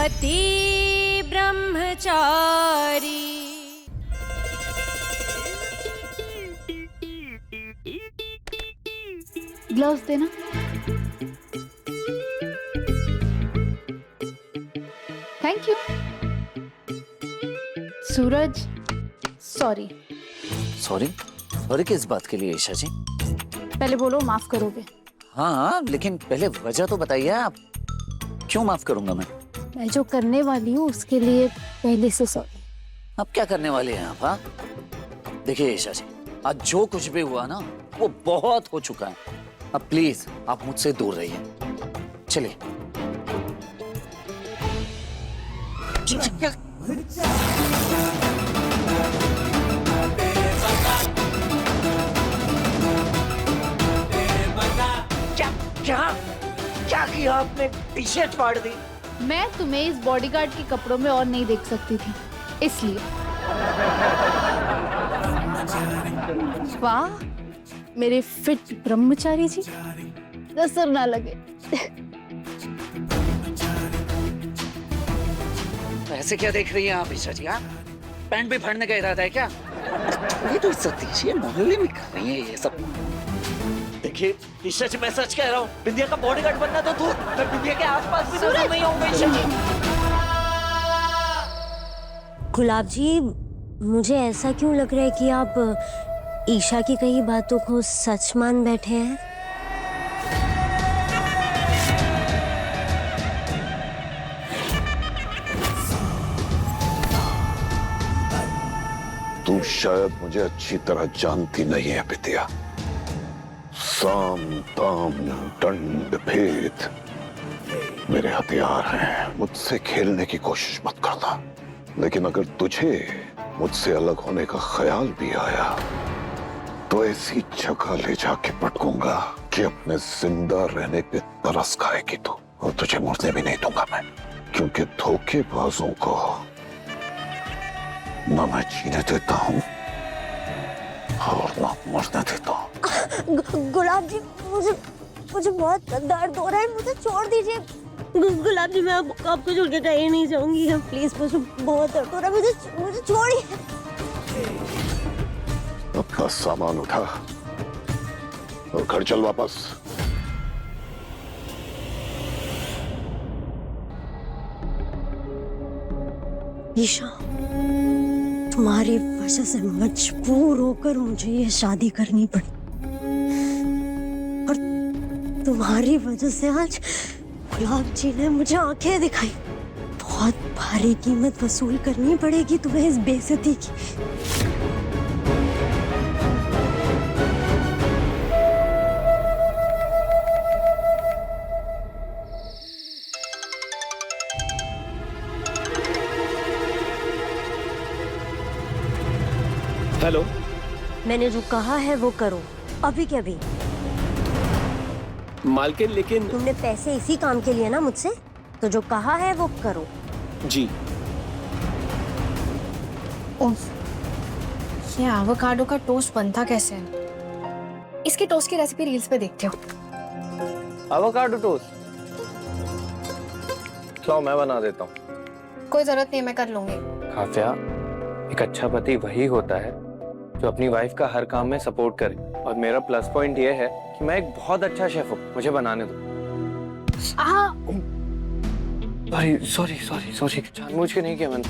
पति ब्रह्मचारी। ग्लव्स देना। Thank you. Suraj, sorry. Sorry? Sorry किस बात के लिए ईशा जी? पहले बोलो माफ करोगे। हाँ, लेकिन पहले वजह तो बताइए आप। क्यों माफ करूंगा मैं जो करने वाली हूँ उसके लिए पहले से सॉरी। अब क्या करने वाले हैं आप? हाँ, देखिए ईशा जी, आज जो कुछ भी हुआ ना वो बहुत हो चुका है। अब प्लीज आप मुझसे दूर रहिए। चलिए। क्या किया आपने? टी शर्ट फाड़ दी। मैं तुम्हें इस बॉडीगार्ड के कपड़ों में और नहीं देख सकती थी, इसलिए। वाह मेरे फिट ब्रह्मचारी जी, नजर ना लगे। ऐसे क्या देख रही हैं आप ईशा जी? हाँ, पैंट भी फाड़ने का इरादा है क्या? ये तो इज्जत दीजिए, मोहल्ले में कर रही है ये सब। देखिए ईशा जी, मैं सच कह रहा हूँ, बिंदिया का बॉडीगार्ड बनना तो दूर, मैं बिंदिया के आसपास भी नजर नहीं आऊंगा ईशा जी। गुलाब जी, मुझे ऐसा क्यों लग रहा है कि आप ईशा की कई बातों को सच मान बैठे हैं? तू शायद मुझे अच्छी तरह जानती नहीं है बिटिया। साम दाम दंड भेद मेरे हथियार हैं। मुझसे खेलने की कोशिश मत करना। लेकिन अगर तुझे मुझसे अलग होने का ख्याल भी आया तो ऐसी जगह ले जाके पटकूंगा कि अपने जिंदा रहने पे तरस खाएगी तू, और तुझे मरने भी नहीं दूंगा मैं, क्योंकि धोखेबाजों को ना मैं जीने देता हूँ और ना मरने देता हूँ। गुलाब जी, मुझे बहुत दर्द हो रहा है, मुझे छोड़ दीजिए। गुलाब जी, मैं आपको छोड़ के कहीं नहीं जाऊंगी। प्लीज, मुझे बहुत दर्द हो रहा है, मुझे छोड़िए। अपना सामान उठा और घर चल वापस। ईशा, तुम्हारी वजह से मजबूर होकर मुझे ये शादी करनी पड़ी, और तुम्हारी वजह से आज गुलाब जी ने मुझे आंखें दिखाई। बहुत भारी कीमत वसूल करनी पड़ेगी तुम्हें इस बेइज्जती की। हेलो। मैंने जो कहा है वो करो, अभी के अभी। मालकिन, लेकिन तुमने पैसे इसी काम के लिए ना मुझसे, तो जो कहा है वो करो। जी। ये एवोकाडो का टोस्ट बनता कैसे है? इसकी टोस्ट की रेसिपी रील्स पे देखते हो। Avocado toast? चलो मैं बना देता हूँ। कोई जरूरत नहीं, मैं कर लूंगी। काव्या, एक अच्छा पति वही होता है जो अपनी वाइफ का हर काम में सपोर्ट करे, और मेरा प्लस पॉइंट ये है कि मैं एक बहुत अच्छा शेफ हूँ। मुझे बनाने दो। सॉरी सॉरी सॉरी, जानबूझ के नहीं किया मैंने।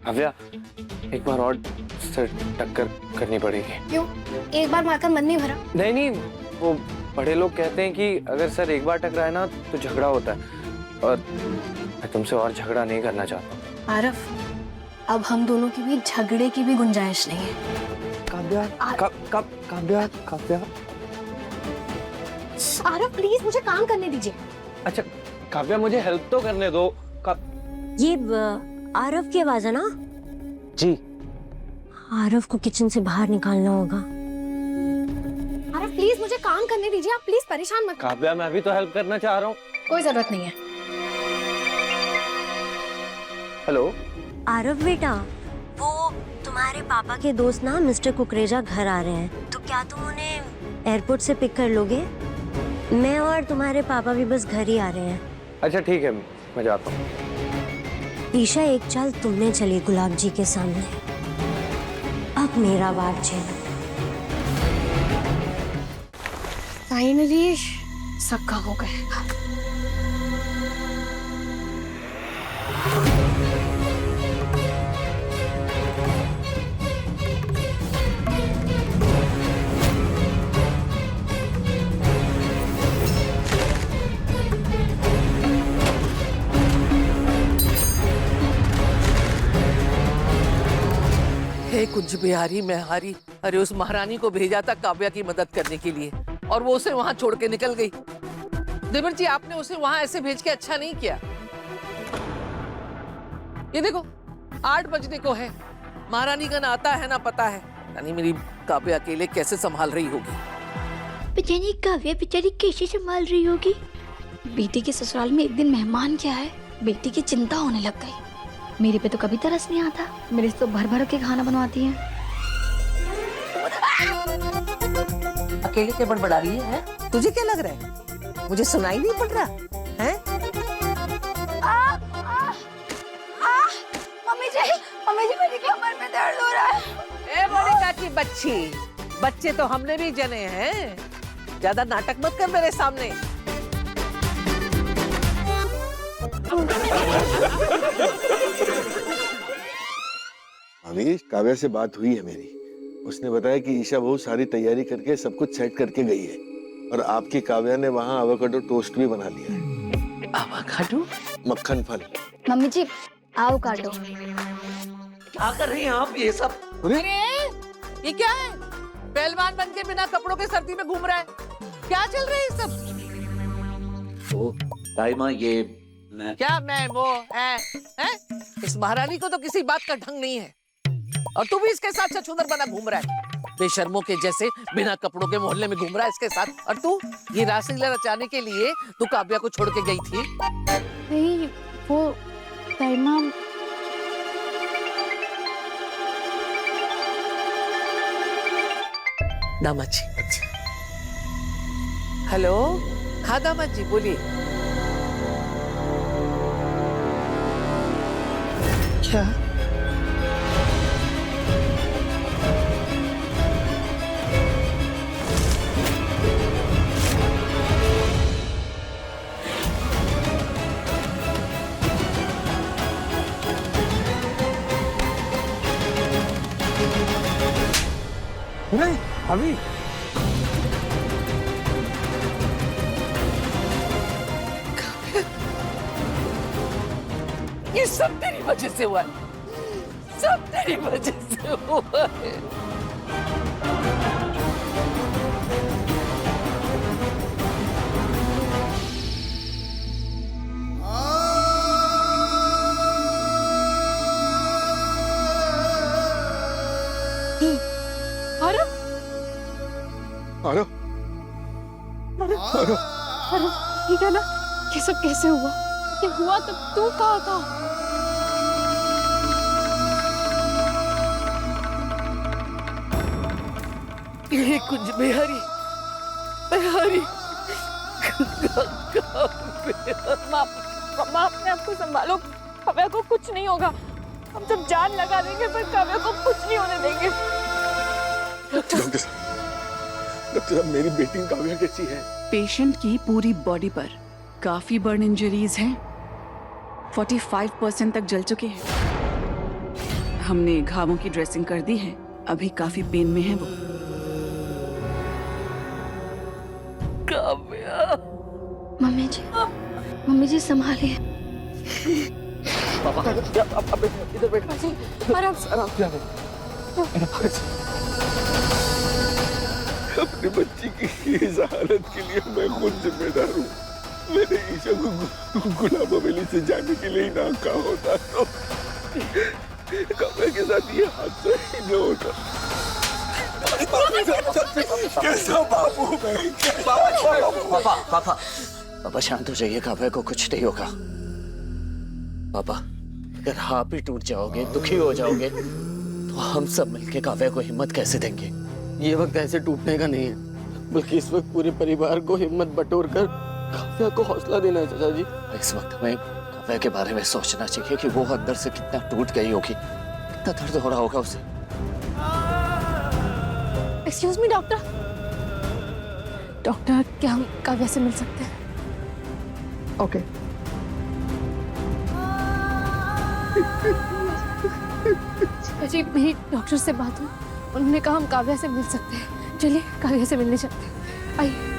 काव्या, एक बार और से टक्कर करनी पड़ेगी। क्यों? एक बार मारकर मन नहीं भरा? नहीं नहीं, वो बड़े लोग कहते हैं कि अगर सर एक बार टकराए ना तो झगड़ा होता है, और मैं तुमसे और झगड़ा नहीं करना चाहता। आरफ, अब हम दोनों के बीच झगड़े की भी गुंजाइश नहीं है। काव्या, काव्या, काव्या। आरफ प्लीज, मुझे काम करने दीजिए। अच्छा काव्या, मुझे हेल्प तो करने दो। ये आरव की आवाज है ना? जी। आरव को किचन से बाहर निकालना होगा। आरफ प्लीज, मुझे काम करने दीजिए। आप प्लीज परेशान मत। काव्या, मैं भी तो हेल्प करना चाह रहा हूँ। कोई जरूरत नहीं है। हेलो आरव बेटा, वो तुम्हारे पापा के दोस्त ना मिस्टर कुकरेजा घर आ रहे हैं, तो क्या तुम उन्हें एयरपोर्ट से पिक कर लोगे? मैं और तुम्हारे पापा भी बस घर ही आ रहे हैं। अच्छा ठीक है, मैं जाता हूँ। ईशा एक चाल तुमने चली गुलाब जी के सामने, अब मेरा वार झेलो। फाइनली सक्का हो गया। कुछ बिहारी मैं हारी। अरे उस महारानी को भेजा था काव्या की मदद करने के लिए और वो उसे वहां छोड़ के निकल गई। देवर जी आपने उसे वहां ऐसे भेज के अच्छा नहीं किया। ये देखो 8 बजने को है, महारानी का ना आता है ना पता है। यानी मेरी काव्या अकेले कैसे संभाल रही होगी। बेचारी काव्या बेचारी कैसे संभाल रही होगी। बेटी के ससुराल में एक दिन मेहमान क्या है, बेटी की चिंता होने लग गई। मेरे पे तो कभी तरस नहीं आता, मेरे से तो भर भर के खाना बनवाती है। अकेले क्या बड़बड़ा रही है? तुझे क्या लग रहा है? मुझे सुनाई नहीं पड़ रहा है? मम्मी जी मेरी कमर में दर्द हो रहा है। ए बड़ी काकी बच्ची, बच्चे तो हमने भी जने हैं। ज्यादा नाटक मत कर मेरे सामने। अभी काव्या से बात हुई है मेरी, उसने बताया कि ईशा बहुत सारी तैयारी करके सब कुछ सेट करके गई है और आपकी काव्या ने वहाँ एवोकाडो टोस्ट भी बना लिया है। एवोकाडो? मक्खन फल। मम्मी जी आओ काटो। क्या कर रही हैं आप ये सब? अरे ये क्या है? पहलवान बन के बिना कपड़ों के सर्दी में घूम रहा है। क्या चल रहा है ये सब? तो ताईमा ये क्या मैं वो है? इस महारानी को तो किसी बात का ढंग नहीं है और तू भी इसके साथ छछूंदर बना घूम रहा है। बेशर्मों के जैसे बिना कपड़ों के मोहल्ले में घूम रहा है इसके साथ। और तू ये रासलीला रचाने के लिए तू काव्या को छोड़ के गई थी? नहीं वो ताईमा दामाद जी। हेलो, हाँ दामाद जी बोलिए। क्या? नहीं अभी ये सब तेरी वजह से हुआ है, सब तेरी वजह से हुआ है। ठीक है ना? ये सब कैसे हुआ? ये हुआ तब तू कहाँ था? ये कुछ बिहारी बिहारी माँ अपने आपको संभालो, काव्या को कुछ नहीं होगा। हम सब जान लगा देंगे पर काव्या को कुछ नहीं होने देंगे। डॉक्टर साहब मेरी बेटी काव्या कैसी है? पेशेंट की पूरी बॉडी पर काफी बर्न इंजरीज हैं। 45% तक जल चुके हैं। हमने घावों की ड्रेसिंग कर दी है, अभी काफी पेन में है वो। काव्या। मम्मी जी संभालिए। पापा इधर बैठ। अपनी बच्ची की इस हालत के लिए मैं खुद जिम्मेदार हूँ। मैंने ईशा को गुलाब हवेली से जाने के लिए ना कहा होता तो काव्या के साथ ये हादसा ही न होता। कैसा बाबू मैं? पापा शांत हो जाइए, काव्या को कुछ नहीं होगा। पापा अगर आप ही टूट जाओगे, दुखी हो जाओगे तो हम सब मिलके काव्या को हिम्मत कैसे देंगे? ये वक्त ऐसे टूटने का नहीं है, बल्कि इस वक्त पूरे परिवार को हिम्मत बटोर कर काव्या को हौसला देना है चाचा जी। इस वक्त हमें काव्या के बारे में सोचना चाहिए कि वो अंदर से कितना टूट गई होगी, कितना दर्द हो रहा होगा उसे। एक्सक्यूज मी डॉक्टर, डॉक्टर क्या हम काव्या से मिल सकते हैं? ओके। जी मेरी डॉक्टर से बात हुई, उन्होंने कहा हम काव्या से मिल सकते हैं। चलिए काव्या से मिलने चलते हैं, आइए।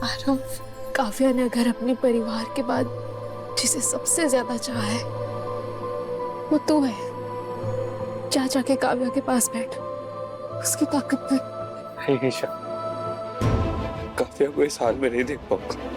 आरव, काव्या ने अगर अपने परिवार के बाद जिसे सबसे ज्यादा चाहा है वो तू है। जा जाके काव्या के पास बैठ, उसकी ताकत में। नहीं ईशा, काव्या को इस हाल में नहीं देख पाऊंगा।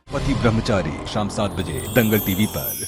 पति ब्रह्मचारी शाम 7 बजे दंगल टीवी पर।